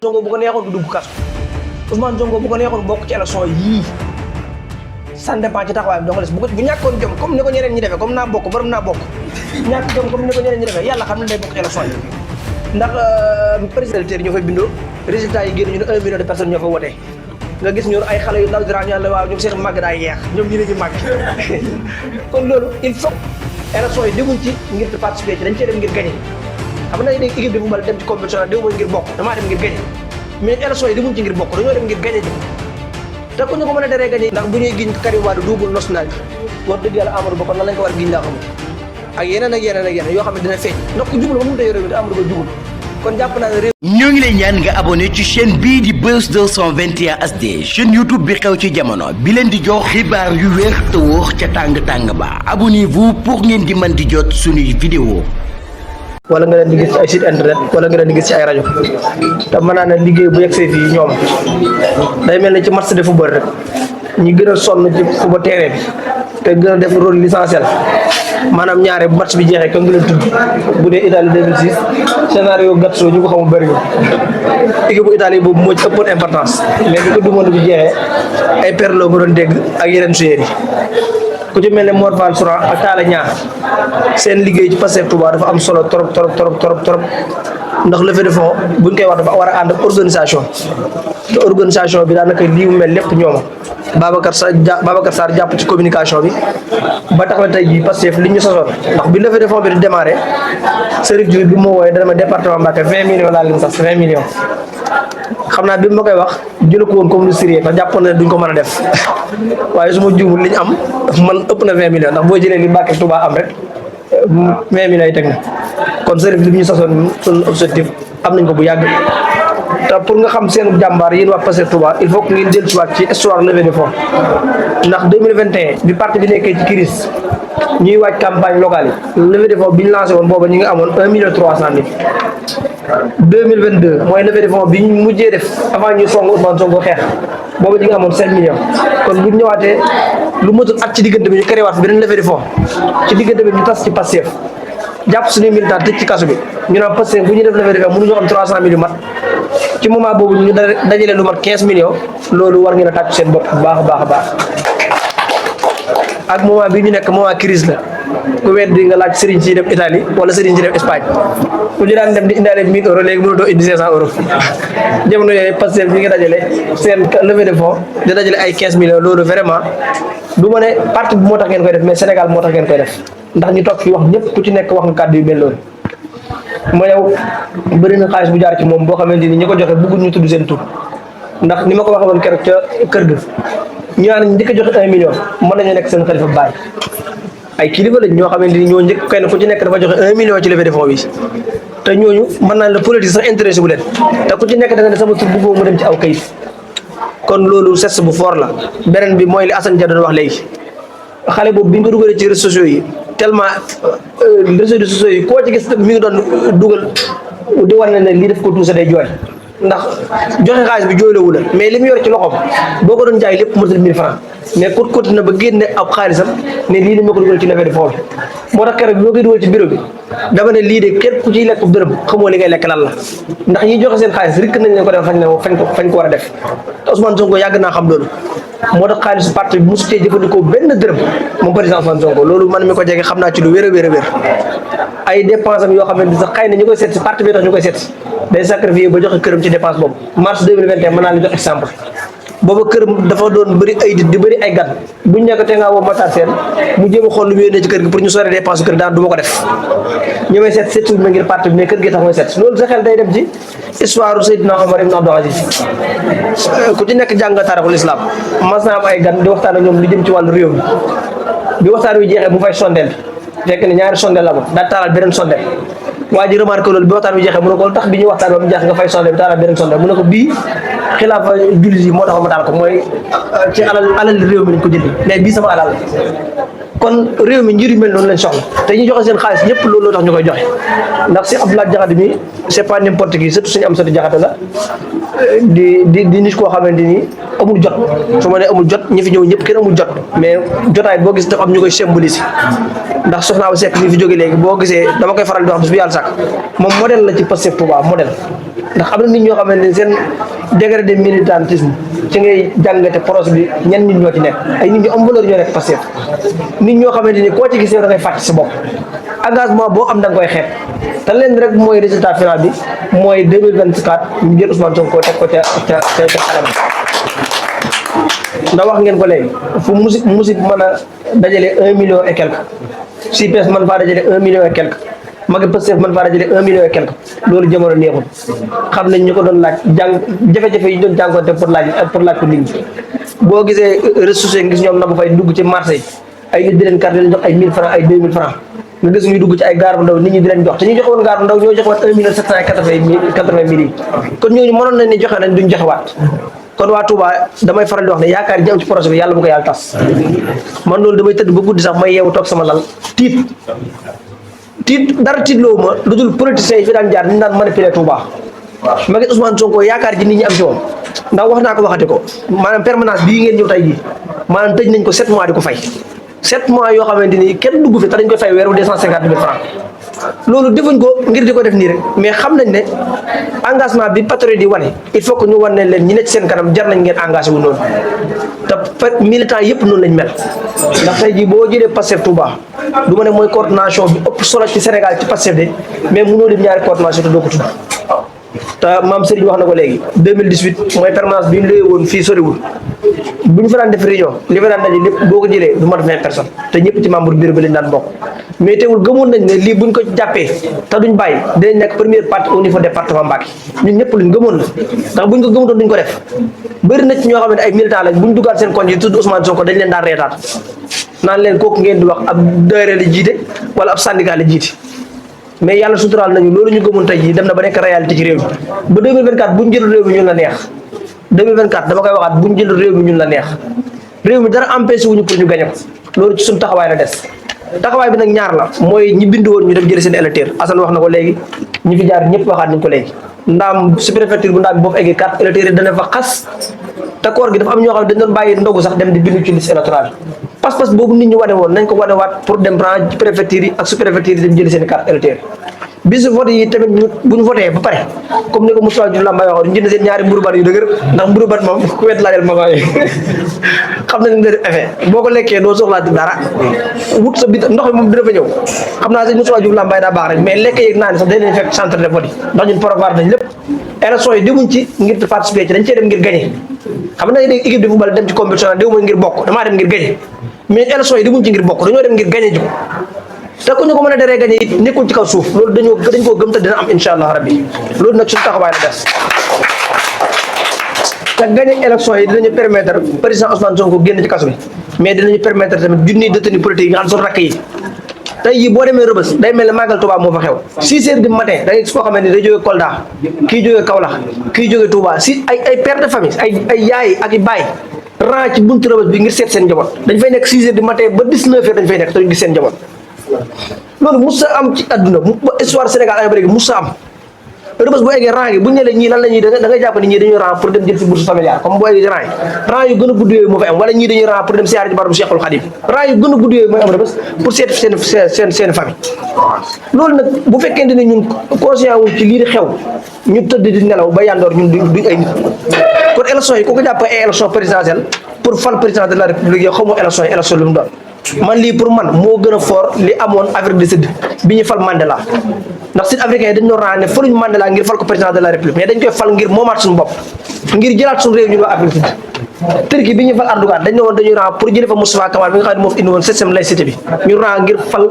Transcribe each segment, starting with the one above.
Sonko bu ko neexoon du dugg kaso Ousmane Sonko bu ko neexoon bokk ci élection yii ça dépend ci taxawaayam donc bu ñàkkoon jom comme ni ko ñeneen ñi defee comme naa bokk borom naa bokk ñàkk jom comme ni ko ñeneen ñi defee yàlla xam ne day bokk ci élection yi ndax présidentielle ñoo fay bindoo résultat yi génn ñu ne 1 million de personnes ñoo fa wote nga gis ñun ay xale yu ndaw dira ñu la waaw ñoom seen màgg daa yeex ñoom ñu ne ñu màgg kon loolu il faut élection yi demuñ ci ngir participer ci dañ cee dem ngir gagner xam nga équipe bi bu ma dem ci compétition dem ngir bokk damaa dem ngir gagner mais élection yi demuñ ci ngir bokk dañoo dem ngir gagner ji te ku ñu ko mën a deree gagner ndax bu ñuy giñ Karim Wade double nationalité wax dëgg yàlla Amadou Ba kon nan lañ ko war a giñ laa xamul ak yeneen ak yeneen ak yeneen yoo xam ne dina feeñ ndax ku jubul ba mu tey réew mi te Amadou Ba jubul kon jàpp naa ne réew ñoo ngi lay ñaan nga abonné ci chaîne bii di Buzz 221 HD chaîne YouTube bi xew ci jamono bi leen di jox xibaar yu wér te wóor ca tàng-tàng ba abonnez-vous pour ngeen di mën di jot suñuy vidéo wala nga leen di gis ci ay site internet wala nga leen di gis ci ay rajo te mën naa ne liggéey bu yegsee fii ñoom day mel ni ci match de football rek ñi gën a sonn ci football terrain bi te gën a def rôle l'essentiel maanaam ñaare bu match bi jeexee kon nga leen tudd bu dee Italie 2006 scénario Gattuso ñu ko xamul bëri na équipe bu Italie boobu moo ci ëppoon importance mais bi ko du monde bi jeexee ay Pirlo nga doon dégg ak yeneen joueurs yi ku ci mel ne Mor Fall Souran ak Talla Niang seen liggéey ci Pastef Touba dafa am solo trop ndax levée de fonds buñ koy wax dafa war a ànd ak organisation te organisation bi daanaka lii mu mel lépp ñooma Babacar Sarr jàpp ci communication bi ba tax na tey jii Pastef li ñu sosoon ndax bi levée de fonds bi di démarré Serif Diouf bi moo wooyee dama département Mbacké 20 millions laa leen sax 20 millions xam naa bi ma koy wax jëla ko woon comme lu sérieux ndax jàppoon na duñ ko mën a def waaye su ma juumul li ñu am man ëpp na 20 millions ndax boo jëlee li Mbacké Touba am rek 20 millions yi teg na kon Serif li ñu sosoon suñu objectif am nañ ko bu yàgg te pour nga xam seen jàmbaar yéen waa Pastef Touba il faut que ngeen jël ci waat ci histoire levée de fonds ndax 2021 bi parti bi nekkee ci crise ñuy waaj campagne locale yi levée de fonds bi ñu lancé woon booba ñu ngi amoon 1 million 300 mille 2022 mooy levée de fonds bi ñu mujjee def avant ñuy song Ousmane Sonko xeex booba ñu ngi amoon 5 millions kon bu ñu ñëwaatee lu matul at ci diggante bi ñu créé waat fi beneen levée de fonds ci diggante bi ñu tas ci Pastef jàpp suñuy militant tëj ci kaso bi ñu naan Pastef bu ñuy def levée de fonds mënuñu am 300 mille yu mat ci moment boobu ñu dajale lu mat 15 millions loolu war ngeen a tàcc seen bopp bu baax a baax ak moment bi ñu nekk moment crise la ku weddi nga laaj sëriñ si dem Italie wala sëriñ si dem Espagne ku ñu daan dem di indaale 1000 euros léegi mënutoo indi 500 euros jamono yooyu Pastef ñi nga dajale seen levée de fonds di dajale ay 15 millions loolu vraiment du ma ne parti bi moo tax ngeen koy def mais Sénégal moo tax ngeen koy def ndax ñu toog fi wax ñëpp ku ci nekk wax nga kàddu yu mel loolu ma yow bëri na xaalis bu jaar ci moom boo xamante ni ñi ko joxe bëggul ñu tudd seen tur ndax ni ma ko waxee woon keroog ca kër ga ñu naan njëkk a joxe 1 million mën nañu nekk seen xalifa baay ay kilifa lañ ñoo xamante ni ñoo njëkk kenn ku ci nekk dafa joxe 1 million ci levée de fonds bi te ñooñu mën naa la politique sax intéressé bu leen te ku ci nekk da nga ne sama tur bëggoo mu dem ci aw kayit kon loolu geste bu fort la beneen bi mooy li Assane Dia doon wax léegi xale boobu bi ñu ko dugalee ci réseaux sociaux yi tellement réseaux sociaux yi koo ci gis mi ngi doon dugal di wane ne lii def ko tuusa day jooy ndax joxe xaalis bi jooyloowu la mais li mu yor ci loxoom boo ko doon jaay lépp mënatul 1000 francs mais côté na ba génne ab xaalisam ne lii la ma ko dugal ci levée de fonds bi moo tax keroog bi ma koy dugal ci bureau bi dama ne lii de képp ku ciy lekk dërëm xamoo li ngay lekk lan la ndax ñi joxe seen xaalis rikk nañ leen ko def fañ ko war a def te Ousmane Sonko yàgg naa xam loolu moo tax xaalisu parti bi mosu cee jëfandikoo benn dërëm moom président Ousmane Sonko loolu man mi ko jege xam naa ci lu wér a wér ay dépense am yoo xam ne sax xëy na ñu koy seet si parti bi tax ñu koy seet si day sacrifié ba joxe këram ci dépense boobu mars 2021 mën naa la jox exemple booba këram dafa doon bëri ay di bëri ay gan buñ nekk te ngaa woo Matar Sène mu jéem a xool lu mu yónnee ci kër gi pour ñu sore dépense kër daan du ma ko def ñu may seet suñu ma ngir parti bi mais kër gi tax mooy seet loolu sa xel day dem ci histoire Seydina Omar ibn Abdul Aziz ku ci nekk jàng taarixul islam mas naa am ay gan di waxtaan ak ñoom lu jëm ci wàllu réew mi bi waxtaan wi jeexee mu fay sondeel fekk ne ñaari sondeel la moom daa taalal beneen sondeel waa ji remarqué loolu bi waxtaan wi jeexee mu ne ko lu tax bi ñuy waxtaan ba mu jeex nga fay sondeel bi taalal beneen sondeel mu ne ko bii xilaafa jullit yi moo tax ma taal ko mooy ci alal réew mi lañ ko jëndi mais bii sama alal kon réew mi njëriñ mel noonu lañ soxla te ñu joxe seen xaalis ñëpp loolu loo tax ñu koy joxe ndax si Abdoulaye Diakhaté mi c'est pas n'importe qui surtout suñu am satu Diakhaté la di nit koo xamante ni amul jot su ma nee amul jot ñi fi ñëw ñëpp kenn amul jot mais jotaay boo gis dafa am ñu koy symboliser ndax soxna Awa Seck mi fi jóge léegi boo gisee dama koy faral di wax bis bu yàlla sàkk sàkk moom modèle la ci Pastef Touba modèle ndax am na nit ñoo xamante ne seen degré de militantisme ci ngay jàngate projet bi ñenn nit ñoo ci nekk ay nit ñu am valeur ñoo nekk Pastef nit ñoo xamante ni koo ci gisee da ngay fàtte sa bopp engagement boo am da nga koy xeeb te leen rek mooy résultat final bi mooy 2024 ñu jël Ousmane Sonko teg ko ca kanam ndax wax ngeen ko léegi fu musique mën a dajale 1 million et quelque si PS man faa dajale 1 million et quelque magi Pastef man faa dajale 1 million et quelque loolu jamono neexul xam nañ ñu ko doon laaj jafe-jafe yi ñu doon jànkoonte pour laaj ko nit ñi boo gisee ressources yi gis ñoom na ba fay dugg ci marché yi ay nit di leen carte di leen jox ay 1000 francs ay 2000 francs nga gis ñuy dugg ci ay gaar bu ndaw nit ñi di leen jox te ñu joxe woon gaar bu ndaw ñoo joxe woon 1 million 780 mille yi kon ñooñu mënoon nañ ne joxe nañ duñ joxewaat kon waa Touba damay faral di wax ne yaakaar ji am ci projet bi yàlla bu ko yàlla tas man loolu damay tëdd ba guddi sax may yeewu toog sama lal tiit dara tiitloo ma lu dul politiciens yi fi daan jaar ni daan manipuler Touba ma gis Ousmane Sonko yaakaar ji nit ñi am ci moom ndax wax naa ko waxati ko maanaam permanence bii ngeen ñëw tey jii maanaam tëj nañ ko 7 mois di ko fay 7 mois yoo xamante ni kenn dugg fi te dañ koy fay weeru 250 000 francs loolu defuñ ko ngir di ko def nii rek mais xam nañ ne engagement bi patriote di wane il faut que ñu wane leen ñi nekk seen kanam jar nañ ngeen engagé wu noonu te militant yëpp noonu lañ mel ndax tey jii boo jëlee Pastef Touba du ma ne mooy coordination bi ëpp solo ci Sénégal ci Pastef de mais mënoo dem ñaari coordination te doo ko tudd te maam Serigne wax na ko léegi 2018 mooy permanence bi ñu lée woon fii soriwul bu ñu fa daan def réunion li fa daan daje lépp boo ko jëlee du mat 20 personnes te ñëpp ci membre bureau bi lañ daan bokk mais teewul gëmoon nañ ne lii buñ ko jàppee te duñ bàyyi dinañ nekk première partie au niveau département Mbacké ñun ñëpp luñ gëmoon la ndax buñ ko gëmutoon duñ ko def bëri na ci ñoo xam ne ay militants lañ buñ duggaat seen koñ yi tudd Ousmane Sonko dañ leen daan reetaat naan leen kooku ngeen di wax ab daayira la jiite wala ab syndicat la jiite mais yàlla suturaal nañu loolu ñu gëmoon tey jii dem na ba nekk réalité ci réew mi ba 2024 buñ jël réew mi ñun la neex 2024 dama koy waxaat buñ jël réew mi ñun la neex réew mi dara empêché wuñu pour ñu gañe ko loolu ci suñu taxawaay la des taxawaay bi nag ñaar la mooy ñi bindu woon ñu dem jëli seen électeur Assane wax na ko léegi ñi fi jaar ñëpp waxaat nañ ko léegi ndaam sous-préfecture bu ndaam bi boo fa eggee carte électeur yi dana fa xas te koor gi dafa am ñoo xam ne dañ doon bàyyi ndogu sax dem di bindu ci liste électorale pas-pas boobu nit ñi wane woon nañ ko wane waat pour dem ran préfecture yi ak sous-préfecture yi dem jëli seen carte électeur bisu vote yi tamit bu ñu voté ba pare comme ni ko Moussa Diouf Lambaye waxoon ñu jënd seen ñaari mburubat yu dëgër ndax mburubat moom ku wet laajal ma koy xam nañ ne def effet boo ko lekkee doo soxlaa dara wut sa bit ndox mi moom dina fa ñëw xam naa si Moussa Diouf Lambaye daa baax rek mais lekk yeeg naa ne sax dañ leen fekk centre de vote yi ndax ñun prévoir nañ lépp élection yi demuñ ci ngir participer ci dañ cee dem ngir gagné xam nga dégg équipe de football dem ci compétition déw ma ngir bokk damaa dem ngir gagné mais élection yi demuñ ci ngir bokk dañoo dem ngir gagné ji ko te ku ñu ko mën a deree gagné it nekkul ci kaw suuf loolu dañ koo gëm te dina am insha allah rabbi loolu nag suñu taxawaay la des te gagné élection yi dinañu permettre président Ousmane Sonko génn ci kaso bi mais dinañu permettre tamit junniy détenu politique yi nga xam ne suñu rakk yi tey jii boo demee Rebeuss day mel ne Magal Touba moo fa xew 6 heures du matin da ngay gis koo xamante ni day jógee Kolda kii jógee Kaolack kii jógee Touba si ay père de famille ay yaay ak i baay ran ci buntu Rebeuss bi ngir seet seen njaboot dañ fay nekk 6 heures du matin ba 19 heures dañ fay nekk te duñ gis seen njaboot loolu musa am ci àdduna histoire Sénégal ay bëri musa am Rebeuss boo eggee rang yi bu ñu ne la ñii lan la ñuy da ngay jàpp ni ñii dañuy rang pour dem jël si bourse familiale comme boo eggee rang yu gën a gudd yooyu moo fay am wala ñii dañuy rang pour dem siyaare ci barabu Cheikhul Khadim rang yu gën a gudd yooyu mooy am Rebeuss pour seet seen famille loolu nag bu fekkente ne ñun conscient wuñ ci lii di xew ñu tëdd di nelaw ba yandoor ñun duñ ay nit kon élection yi ku ko jàpp ay élection présidentielle pour fal président de la république yow xamoo élection yi élection lu mu doon man lii pour man moo gën a fort li amoon Afrique du Sud bi ñu fal Mandela ndax sud africain yi dañ doon raa ne faluñu Mandela ngir fal ko président de la république mais dañ koy fal ngir moomaat suñu bopp ngir jëlaat suñu réew ñun waa Afrique du Sud Turquie bi ñu fal Erdogan dañ ne woon dañuy raa pour jëlee fa Moustapha Kamal bi nga xam ne moo fi indi woon système laïcité bi ñu raa ngir fal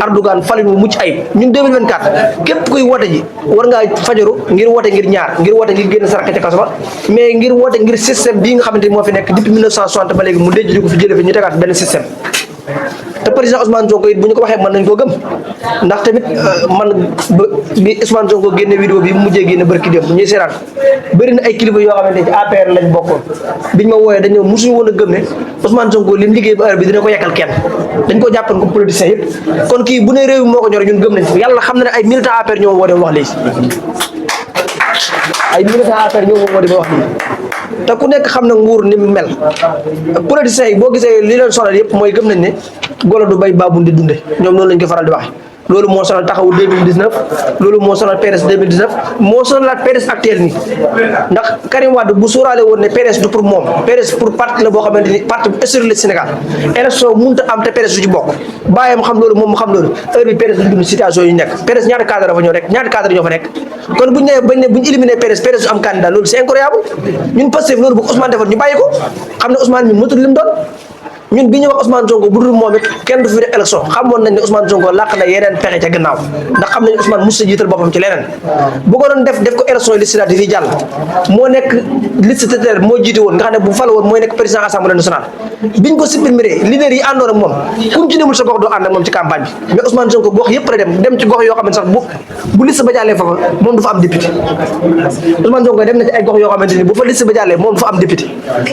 Erdogan falin mu mucc ayib ñun 2024 képp kuy woote ji war ngaa fajaru ngir woote ngir ñaar ngir woote ngir génn saraka ca kaso ba mais ngir woote ngir système bii nga xamante ni moo fi nekk depuis 1960 ba léegi mu déjji ko fi jëlee fi ñu tegaat benn système te président Ousmane Sonko it bu ñu ko waxee mën nañ koo gëm ndax tamit man bi Ousmane Sonko génne vidéo bi mu mujjee génne barki dem ñuy seeraan bëri na ay kilifa yoo xamante ne ci APR lañ bokkoon biñ ma wooyee dañoo mosuñu woon a gëm ne Ousmane Sonko lim liggéey ba heure bi dina ko yekkal kenn dañ ko jàppoon comme politicien yëpp kon kii bu ne réew mi moo ko ñor ñun gëm nañ ko yàlla xam na ne ay militant APR ñoo woo dem wax léegi ay militant APR ñoo woo dem wax léegi te ku nekk xam na nguur ni mu mel politiciens yi boo gisee li leen sonal yëpp mooy gëm nañ ne golo du bay baabu di dunde ñoom noonu lañ ko faral di wax loolu moo sonal taxawu 2019 loolu moo sonal PDS 2019 moo sonalaat PDS actuel nii ndax Karim Wade bu sóoraale woon ne PDS du pour moom PDS pour parti la boo xamante ni parti bu historique la Sénégal élection mënut a am te PDS du ci bokk bàyyam xam loolu moom mu xam loolu heure bi PDS du dund situation yu nekk PDS ñaata cadre dafa ñëw rek ñaata cadre ñoo fa nekk kon buñ ne bañ ne buñ éliminé PDS du am candidat loolu c'est incroyable ñun Pastef loolu bu ko Ousmane defoon ñu bàyyi ko xam ne Ousmane ñun mëtul lim doon ñun bi ñu wax Ousmane Sonko bu dul moom it kenn du fi def élection xamoon nañ ne Ousmane Sonko làq na yeneen pexe ca gannaaw ndax xam nañ Ousmane mos a jiital boppam ci leneen bu ko doon def ko élection législative yi jàll moo nekk liste titulaire moo jiite woon nga xam ne bu fal woon mooy nekk président assemblée nationale biñ ko supprimer leader yi àndoon ak moom kuñ ci demul sa gox doo ànd ak moom ci campagne bi mais Ousmane Sonko gox yëpp la dem ci gox yoo xam ne sax bu liste ba jàllee foofa moom du fa am député Ousmane Sonko dem na ci ay gox yoo xamante ni bu fa liste ba jàllee moom du fa am député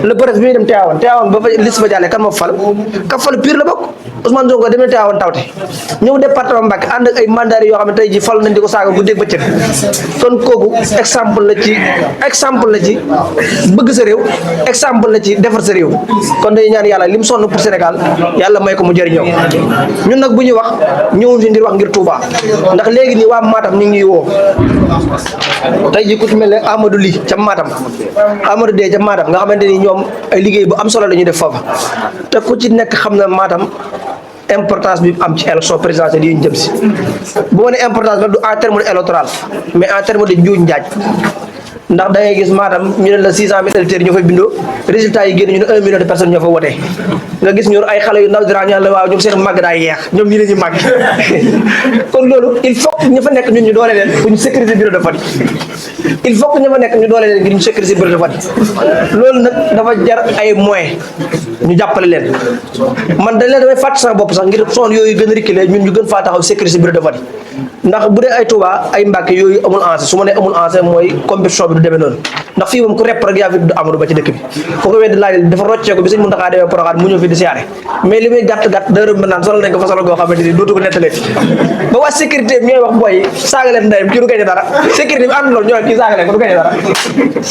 le presse bi muy dem Tivaouane ba fa liste ba jàllee kan moo fa ka fal pire la bokk Ousmane Sonko dem na Tivaouane tawte ñëw département Mbacké ànd ak ay mandat yoo xam ne tey ji fal nañ di ko saaga guddeeg bëccëg kon kooku exemple la ci bëgg sa réew exemple la ci defar sa réew kon day ñaan yàlla lim sonn pour Sénégal yàlla may ko mu jëriñoo ñun nag bu ñuy wax ñëwuñ fi ngir wax ngir Touba ndax léegi nii waa Matam ñu ngi ñuy woo tey ji ku ci mel ne Amadou Ly ca Matam Amadou Dee ca Matam nga xamante ni ñoom ay liggéey bu am solo la ñuy def foofa te ku ci nekk xam na Matam importance bi am ci élection présidentielle yi ñu jëm si bu ma ne importance nag du en terme de électoral mais en terme de njuuj njaaj ndax da ngay gis Matam ñu ne la 600 000 électeurs ñoo fay bindoo résultat yi génn ñu ne 1 million de personnes ñoo fa wote nga gis ñoom ay xale yu ndaw dira ñu la waaw ñoom seen màgg daa yeex ñoom ñi lañuy màgg kon loolu il faut que ñu fa nekk ñun ñu doole leen pour ñu sécuriser bureau de vote il faut que ñu fa nekk ñu doole leen ngir ñu sécuriser bureau de vote loolu nag dafa jar ay moyens ñu jàppale leen man dañ leen damay fàtt sama bopp sax ngir son yooyu gën a reculer ñun ñu gën faa taxaw sécuriser bureau de vote ndax bu dee ay Touba ay Mbacké yooyu amul enjeu su ma nee amul enjeu mooy compétition bi du demee noonu ndax fii moom ku repp rek yaa fi Amadou Ba ci dëkk bi foo ko weddi laaj dafa roccee ko bi Sëñ Mountakha demee Porokhane mu ñëw fi di siyaare mais li muy gàtt dërëm ba naan solal nañ ko fa solal goo xamante ni dootu ko nettalee ba waa sécurité bi ñooy wax booy saaga leen ndeyam kii du gañe dara sécurité bi ànd loolu ñooy kii saaga leen ko du gañe dara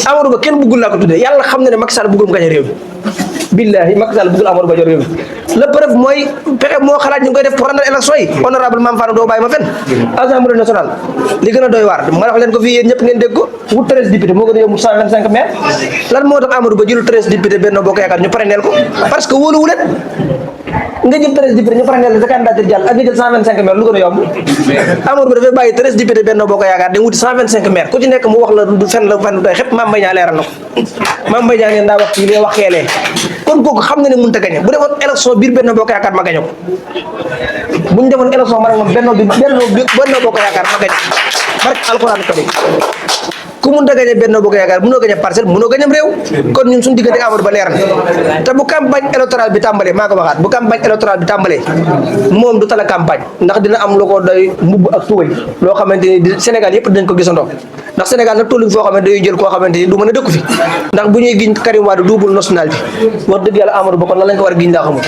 Amadou Ba kenn bëggul laa ko tuddee yàlla xam na ne Macky Sall bëggul mu gañe réew mi billahi Macky Sall bëggul Amadou Ba jor réew mi la preuve mooy pexe moo xalaat ñu ngi koy def pour rendre élection yi honorable Mame Fana doo bàyyi ma fenn assemblée nationale li gën a doy waar ma wax leen ko fii yéen ñëpp ngeen dégg ko wut 13 député moo gën a yomb 125 maire lan moo tax Amadou Ba jëlul 13 député Benno Bokk Yaakaar ñu parrainel ko parce que wóoluwu leen nga jël 13 député ñu parrainel sa candidature jàll ak nga jël 125 maire lu gën a yomb Amadou Ba dafay bàyyi 13 député Benno Bokk Yaakaar dañ wuti 125 maire ku ci nekk mu wax la du fenn la fenn doy xëpp Mame Mbaye Niang leeral na ko Mame Mbaye Niang neen daa wax kii lee wax xeelee kon kooku xam na ne mënut a gañe bu defoon élection biir Benno Bokk Yaakaar ma gañe ko bu ñu defoon élection ma ne moom Benno Bokk Yaakaar ma gañe barke alxuraan karim ku mun a gañe Benno Bokk Yaakaar mënoo gañe parcelle mënoo gañe réew kon ñun suñu diggante Amadou Ba leer na te bu campagne électorale bi tàmbalee maa ko waxaat bu campagne électorale bi tàmbalee moom du tala campagne ndax dina am lu ko doy mbubb ak tubay loo xamante ni Sénégal yëpp dinañ ko gisandoo ndax Sénégal nag tolluñ foo xamante ni dañuy jël koo xamante ni du mën a dëkku fi ndax bu ñuy giñ Karim Wade double nationalité wax dëgg yàlla Amadou Ba kon lan lañ ko war a giñ laa xamul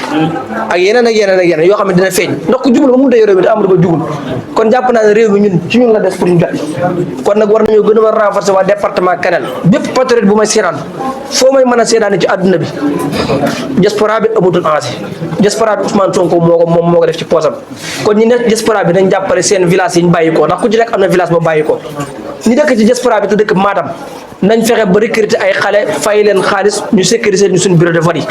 ak yeneen yoo xam ne dina feeñ ndax ku jubul ba mënut a yor réew mi te Amadou Ba jubul kon jàpp naa ne réew mi ñun ci ñun la des pour ñu jot kon nag war nañoo gën a war a renforcer waa département Kanel bépp patriote bu may seetaan foo may mën a seetaan ci àdduna bi diaspora bi amutul enjeu diaspora bi Ousmane Sonko moom moo ko def ci poosam kon ñi nekk diaspora bi nañ jàppale seen village yi ñu bàyyi ko ndax ku ci nekk am na village ba bàyyi ko ñi dëkk ci diaspora bi te dëkk Matam nañ fexe ba recruter ay xale fay leen xaalis ñu sécuriser ñu suñu bureau de vote yi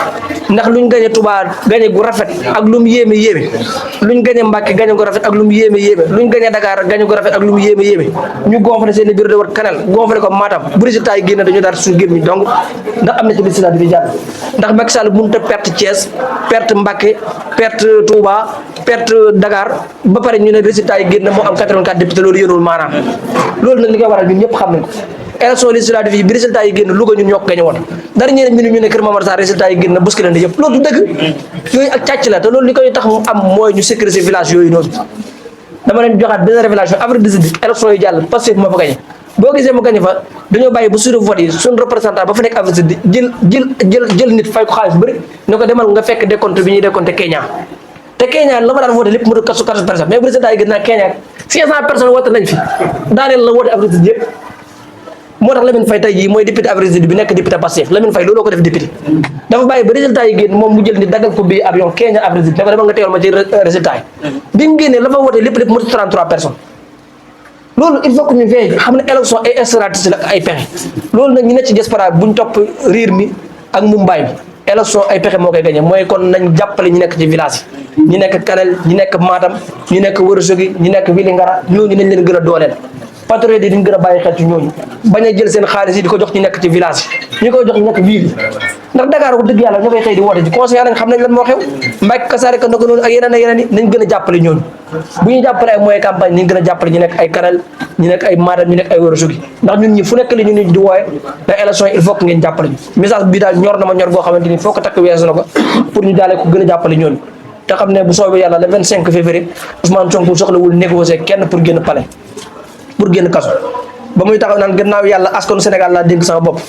ndax luñ gañe Touba gañe gu rafet ak lu mu yéeme luñ gañe Mbacké gañe gu rafet ak lu mu yéeme luñ gañe Dakar gañe gu rafet ak lu mu yéeme ñu gonfale seen bureau de vote Kanel gonfale ko Matam bu résultat yi génn dañu daal suñu gémmiñ donc ndax am na ci législative bi jàll ndax Macky Sall mënut a perte Thiès perte Mbacké perte Touba perte Dakar ba pare ñu ne résultat yi génn moo am 84 députés loolu yënul maanaam loolu nag li koy waral ñun ñëpp xam nañ ko élection législative yi bi résultat yi génn Louga ñun ñoo ko gañe woon dara ñeneen ñu ne Kër Momar Sarr résultat yi génn buski leen di yëpp loolu du dëgg yooyu ak càcc la te loolu li koy tax mu am mooy ñu sécuriser village yooyu noonu dama leen joxaat benn révélation avril 18 élection yi jàll Pastef moo fa gañe boo gisee mu gañe fa dañoo bàyyi ba suñu vote yi suñu représentant ba fa nekk avril 18 jël nit fay ko xaalis bëri ne ko demal nga fekk décompte bi ñuy décompté Kenya te Kenya la ma daan voté lépp mu dul 14 personnes mais bu résultat yi gën naa Kenya 500 personnes woote nañ fi daaneel la woote avril 18 yëpp moo tax Lamine Faye tey jii mooy député Afrique du Sud bi nekk député Pastef Lamine Faye looloo ko def député dafa bàyyi ba résultat yi génn moom mu jël ni daggal ko bii avion Kenya Afrique du Sud ne ko dama nga teewal ma ci résultat yi bi mu génnee la fa wootee lépp mu 33 personnes loolu il faut que ñu veille xam ne élection ay stratégie la ay pexe loolu nag ñu ne ci diaspora buñ topp riir mi ak mumbaay bi élection ay pexe moo koy gagné mooy kon nañ jàppale ñu nekk ci village yi ñi nekk Kanel ñi nekk Matam ñi nekk Ourossogui ñi nekk Vélingara ñooñu nañ leen gën a dooleel patriote yi dañ gën a bàyyi xel ci ñooñu bañ a jël seen xaalis yi di ko jox ñu nekk ci village yi ñu koy jox ñu nekk ville yi ndax Dakar ko dëgg yàlla ñoo koy xëy di woote ci conseil nañ xam nañ lan moo xew Mbacke Kassare ka nako noonu ak yeneen yi nañ gën a jàppale ñooñu bu ñu jàppale ay moyen campagne nañ gën a jàppale ñu nekk ay Kanel ñu nekk ay Matam ñu nekk ay Ourossogui ndax ñun ñi fu nekk li ñu nit di wooye da élection il faut que ngeen jàppale ñu message bi daal ñor na ma ñor goo xamante ni foo ko takk weesu na ko pour ñu daale ko gën a jàppale ñooñu te xam ne bu soobee yàlla le 25 février Ousmane Sonko soxlawul négocier kenn pour génn palais pour génn kaso ba muy taxaw naan gannaaw yàlla askanu Sénégal laa dénk sama bopp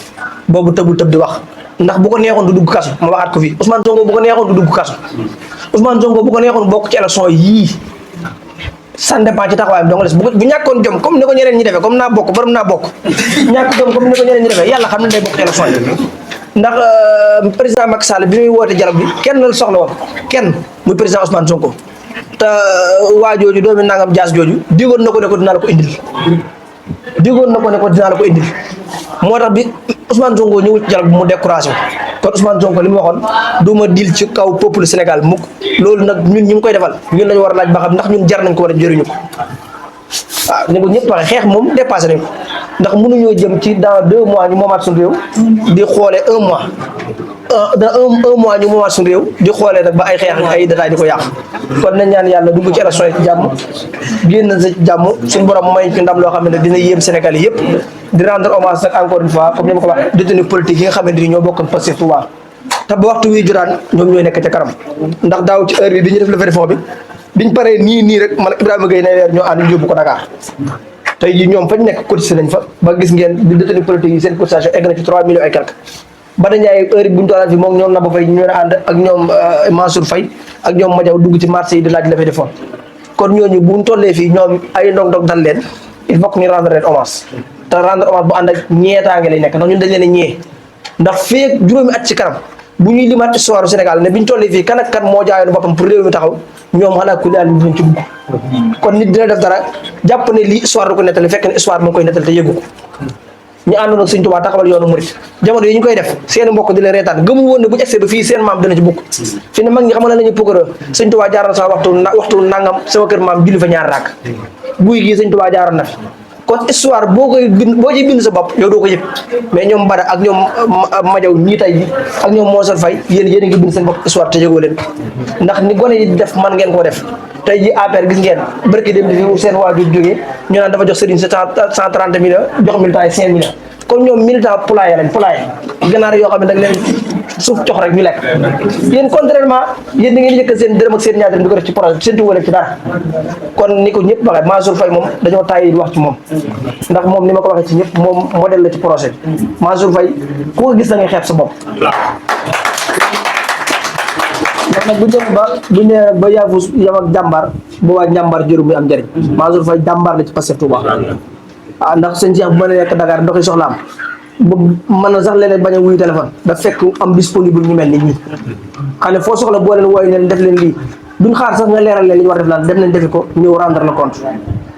boobu tëbul tëb di wax ndax bu ko neexoon du dugg kaso ma waxaat ko fii Ousmane Sonko bu ko neexoon du dugg kaso Ousmane Sonko bu ko neexoon bokk ci élection yii ça dépend ci taxawaayam dong des bu ñàkkoon jom comme ni ko ñeneen ñi defee comme naa bokk borom naa bokk ñàkk jom comme ni ko ñeneen ñi defee yàlla xam ne day bokk ci élection yi ndax président Macky Sall bi muy woote dialogue bi kenn la soxla woon kenn muy président Ousmane Sonko te waa jooju doomi nangam jaas jooju digoon na ko ne ko dinaa la ko indil moo tax bi Ousmane Sonko ñëwul ci dialogue bi mu découragé kon Ousmane Sonko li mu waxoon du ma dil ci kaw peuple Sénégal mukk loolu nag ñun ñi ngi koy defal ñun lañu war a laaj ba xam ndax ñun jar nañ ko war a jëriñu ko waaw ni ko ñëpp waxee xeex moom dépassé nañ ko ndax mënuñoo jëm ci dans 2 mois ñu moomaat suñu réew di xoolee 1 mois dans un mois ñu moomaat suñu réew di xoolee nag ba ay xeex ay détails di ko yàq kon nañ ñaan yàlla dugg ci élection yi ci jàmm génn sa jàmm suñu borom may ci ndam loo xam ne dina yéem Sénégal yëpp di rendre hommage nag encore une fois comme ni ma ko waxee détenu politique yi nga xamante ni ñoo bokkoon Pastef Touba te ba waxtu wi jotaan ñoom ñooy nekk ca kanam ndax daaw ci heure bi ñu def levée de fonds bi biñ paree nii rek man Ibrahima Gueye nay weer ñoo ànd yóbbu ko Dakar tey jii ñoom fañ nekk cotisé nañ fa ba gis ngeen di détenu politique yi seen cotisation egg na ci 3 millions et quelque Bada Ndiaye heure bu ñu tollaan fi moom ñoom Naba Faye ñu ànd ak ñoom Mansour Faye ak ñoom Madiaw dugg ci marché yi di laaj levée de fonds kon ñooñu bu ñu tollee fii ñoom ay ndog-ndog dal leen il faut que ñu rendre leen hommage te rendre hommage bu ànd ak ñeetaange lay nekk ndax ñun dañ leen a ñee ndax fii juróomi at ci kanam bu ñuy limaat histoire Sénégal ne bi ñu tollee fii kan ak kan moo jaayoon boppam pour réew mi taxaw ñoom xanaa ku laal ñu ci dugg kon nit dina def dara jàpp ne lii histoire du ko nettali fekk ne histoire mu ngi koy nettali te yëgu ko ñu àndoon ak Sëñ Tuubaa taxawal yoonu murit jamono yi ñu koy def seen mbokk di leen reetaan gëmul woon ne bu ñu egsee ba fii seen maam dina ci bokk fi ne mag ñi xam nga lañu pukkara Sëñ Tuubaa jaaroon sama waxtu nangam sama kër maam julli fa ñaar raak guy gii Sëñ Tuubaa jaaroon na fi kon histoire boo koy bind boo ciy bind sa bopp yow doo ko yëg mais ñoom Bada ak ñoom Madiaw ñii tey ji ak ñoom Moussa Faye yéen a ngi bind seen bopp histoire te yëgoo leen ndax ni gone yi def man ngeen koo def tey ji APR gis ngeen barki dem di fi seen waajur jógee ñu naan dafa jox Serigne 130 millions jox militant yi 5 millions kon ñoom militant poulailler lañ poulailler ganaar yoo xam ne da nga leen suuf jox rek ñu lekk yéen contrairement yéen da ngeen yëkkat seen dërëm ak seen ñaar dërëm di ko def ci projet seen tuwale ci dara kon ni ko ñëpp waxee Mansour Faye moom dañoo tàyyi di wax ci moom ndax moom ni ma ko waxee ci ñëpp moom modèle la ci projet bi Mansour Faye ku ko gis da ngay xeeb sa bopp ndax nag bu ñëwee ba yaafus yam ak jàmbaar boobaa jàmbaar jëru muy am njëriñ Mansour Faye jàmbaar la ci Pastef Touba ndax sëñ Cheikh bu mën a nekk Dakar doxi soxlaam bu mën na sax léeg-léeg bañ a wuyu téléphone da fekk am disponible ñu mel ni ñi xam ne foo soxla boo leen wooyu ne leen def leen lii duñ xaar sax nga leeral leen li ñu war def laan dem leen defi ko ñëw rendre le compte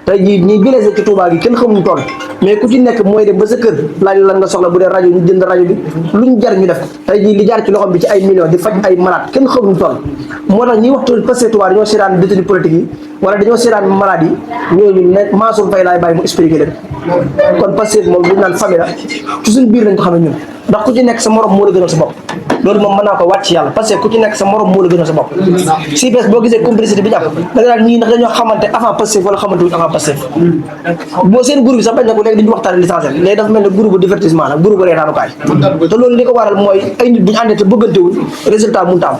tey jii ñi blessé ci Touba gi kenn xamuñ toll mais ku ci nekk mooy dem ba sa kër laaj lan nga soxla bu dee rajo ñu jënd rajo bi luñ jar ñu def tey jii li jaar ci loxom bi ci ay millions di faj ay malade kenn xamuñ toll moo tax ñi waxtu Pastef Touba dañoo seetaan détenu politique yi wala dañoo seetaan malade yi ñooñu ne Mansour Faye laay bàyyi mu expliqué leen kon Pastef moom lu ñu naan famille la ci suñu biir lañ ko xamee ñun ndax ku ci nekk sa morom moo la gënal sa bopp loolu moom mën naa ko wàcc yàlla parce que ku ci nekk sa morom moo la gënal sa bopp si bés boo gisee complicité bi ñu am da nga naan ñii ndax dañoo xamante avant Pastef wala xamante wuñ avant Pastef boo seen groupe bi sax bañ na ko léegi dañu waxtaane l'essentiel léegi dafa mel ne groupe divertissement la groupe reetaanukaay te loolu li ko waral mooy ay nit bu ñu àndee te bëggantewul résultat mënut a am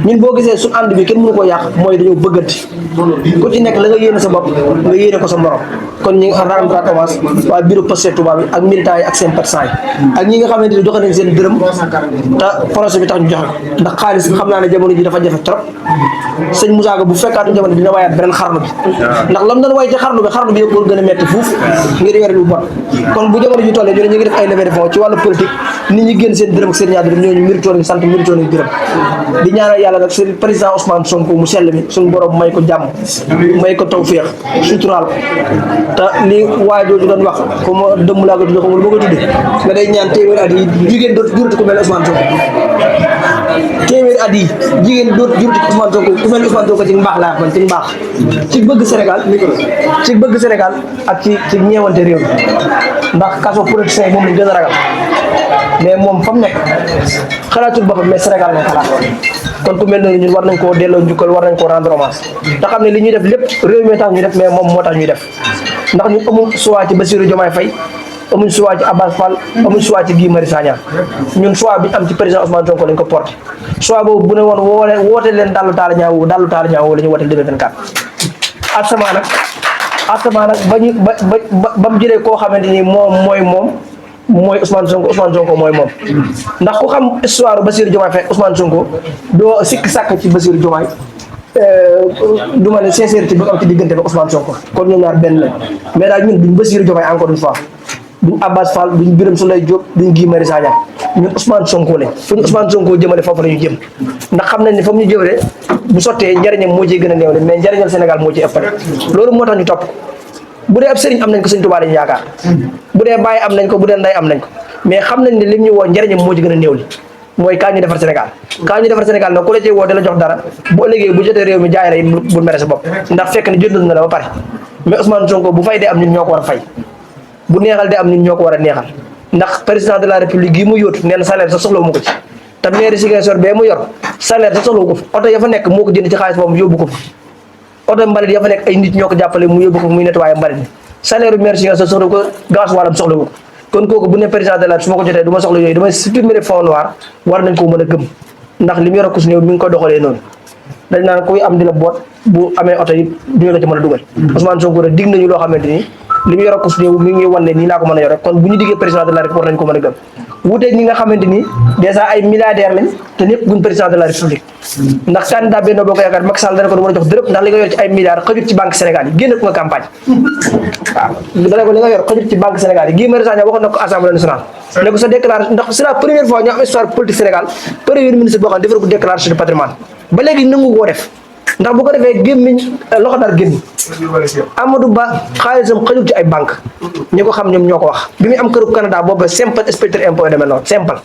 ñun boo gisee suñu ànd bi kenn mënu koo yàq mooy dañoo bëggante ku ci nekk la nga yéene sa bopp nga yéene ko sa morom kon ñi nga rendre hommage waa bureau Pastef Touba bi ak militants yi ak seen partisans yi ak ñi nga xamante xamante ni joxe nañ seen dërëm te projet bi tax ñu joxe ndax xaalis bi xam naa ne jamono ji dafa jafe trop sëñ Moussa Ka bu fekkaatu jamono dina waayaat beneen xarnu bi ndax lam doon way ci xarnu bi yëpp war gën a metti fuuf ngir yore lu bon kon bu jamono ji tollee ñu ne ñu ngi def ay levée de fonds ci wàllu politique nit ñi génn seen dërëm ak seen ñaar dërëm ñooñu mérito nañ sant mérito nañ gërëm di ñaanal yàlla nag seen président Ousmane Sonko mu sell mi suñu borom may ko jàmm may ko tawféex suturaal te li waa jooju doon wax ko ma dëmm laa ko tudd xamul boo ko tuddee nga day ñaan téeméeri at yi jigéen dootu jurati ku mel Ousmane Sonko téeméeri at yi jigéen dootu jurati Ousmane Sonko ku mel Ousmane Sonko ci mbaax laa man ci mbaax ci bëgg Sénégal ak ci ñeewante réew mi ndax kaso politicien yi moom lañ gën a ragal mais moom fa mu nekk xalaatul boppam mais Sénégal lay xalaat kon ku mel noonu ñun war nañ koo delloo njukkal war nañ koo rendre hommage te xam ne li ñuy def lépp réew mi tax ñuy def mais moom moo tax ñuy def ndax ñun amul choix ci Bassirou Diomaye Faye amuñ choix ci Abbas Fall amuñ choix ci Guy Marius Sagna ñun choix bi am ci président Ousmane Sonko lañ ko porté choix boobu bu ne woon woote leen dallu taala ñaaw la ñu woote 2024 asamaa nag ba mu jëlee koo xamante ni moom mooy Ousmane Sonko mooy moom ndax ku xam histoire Bassirou Diomaye Faye Ousmane Sonko doo sikk sàkk ci Bassirou Diomaye du ma ne sincérité bi am ci diggante ba Ousmane Sonko kon ñoom ñaar benn lañ mais daal ñun duñ Bassirou Diomaye encore une fois duñ Abbas Fall duñ Birame Souleye Diop duñ Guy Marius Sagna ñun Ousmane Sonko lañ fu ñu Ousmane Sonko jëmale foofu la ñu jëm ndax xam nañ ne fa mu ñu jëmale bu sottee njariñam moo ciy gën a néew mais njariñal Sénégal moo ci ëppale loolu moo tax ñu topp bu dee ab sëriñ am nañ ko sëñ Tuubaa lañu yaakaar bu dee bàyyi am nañ ko bu dee nday am nañ ko mais xam nañ ne lim ñu woo njariñam moo ci gën a néew li mooy kaa ñu defar Sénégal nag ku la cee woo di la jox dara bu ëllëgee bu jotee réew mi jaay la it bu mere sa bopp ndax fekk ne jëndal na la ba pare mais Ousmane Sonko bu fay dee am ñun ñoo ko war a fay bu neexal dee am ñun ñoo ko war a neexal ndax président de la république gi mu yóotu nee na salaire sax soxlawu ma ko ci te maire Ziguinchor bee mu yor salaire sax soxlawu ko fa oto ya fa nekk moo ko jënd ci xaalis boobu yóbbu ko fa oto mbalit ya fa nekk ay nit ñoo ko jàppale mu yóbbu ko muy nettoyé mbalit mi salaire maire Ziguinchor soxla ko gaz waalam soxla ko kon kooku bu ne président de la su ma ko jotee du ma soxla yooyu damay supprimer fonds noir war nañ koo mën a gëm ndax li mu yor akus néew mi ngi ko doxalee noonu dañ naan kuy am di la boot bu amee oto yi duñu la ci mën a dugal Ousmane Sonko rek dig nañu loo xamante ni li mu yor akus néew mi ngi wan ne nii laa ko mën a yore kon bu ñu diggee président de la République war nañ ko mën a gëm wuuteeg ñi nga xamante ni dèjà ay milliardaires lañ te ñëpp guñ président de la République ndax candidat Benno Bokk Yaakaar Macky Sall dana ko mën a jox dërëb ndax li nga yor ci ay milliards xëjut ci banque Sénégal yi génn ko nga campagne waaw dana ko li nga yor xëjut ci banque Sénégal yi Guy Marius Sagna waxoon na ko Assemblée nationale ne ko sa déclaration ndax c'est la première fois ñu am histoire politique Sénégal premier ministre boo xam ne defal ko déclaration de patrimoine ba léegi nangu koo def ndax bu ko defee gémmiñ loxo dar génn Amadou Ba xaalisam xëjul ci ay banque ñi ko xam ñoom ñoo ko wax bi muy am këru Canada boobu simple inspecteur impôt demee noonu simple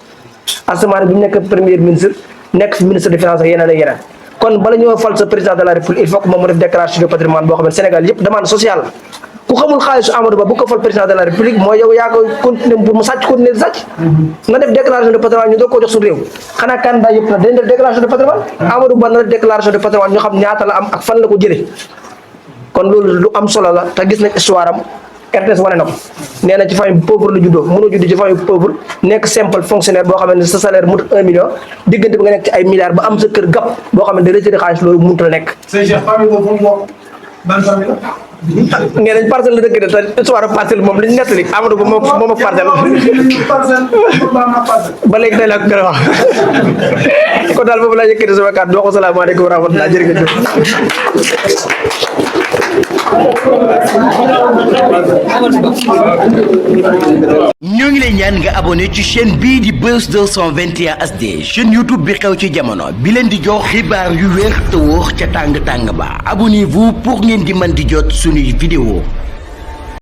asamaan bi mu nekk premier ministre nekk fi ministre des finances ak yeneen ak yeneen kon bala ñoo fal sa président de la république il faut que moom mu def déclaration de patrimoine boo xam ne Sénégal yëpp demande sociale la ku xamul xaalisu Amadou Ba bu ko fal président de la république mooy yow yaa ko continuer pour mu sàcc continuer di sàcc nga def déclaration de patrimoine ñu doog koo jox suñu réew xanaa candidat yëpp nag dañ def déclaration de patrimoine Amadou Ba na def déclaration de patrimoine ñu xam ñaata la am ak fan la ko jëlee kon loolu lu am solo la te gis nañ histoire am RTS wane na ko nee na ci famille pauvre la juddoo mënoo judd ci famille pauvre nekk simple fonctionnaire boo xam ne sa salaire mu 1 million diggante bi nga nekk ci ay milliards ba am sa kër gàpp boo xam ne retiré xaalis loolu mënut a nekk. nee nañ parcelle la dëkk de te histoire parcelle moom li ñu nettali Amadou Ba moom ak parcelle ba léegi day la ko gën a wax kon daal boobu laa yëkkati sama kàddu wax ko salaamaaleykum wa rahmatulah jërëjëf. ñoo ngi lay ñaan nga abonné ci chaîne bii di Buzz 221 HD chaîne YouTube bi xew ci jamono bi leen di jox xibaar yu wér te wóor ca tàng tàng ba abonnez-vous pour ngeen di mën di jot suñuy vidéo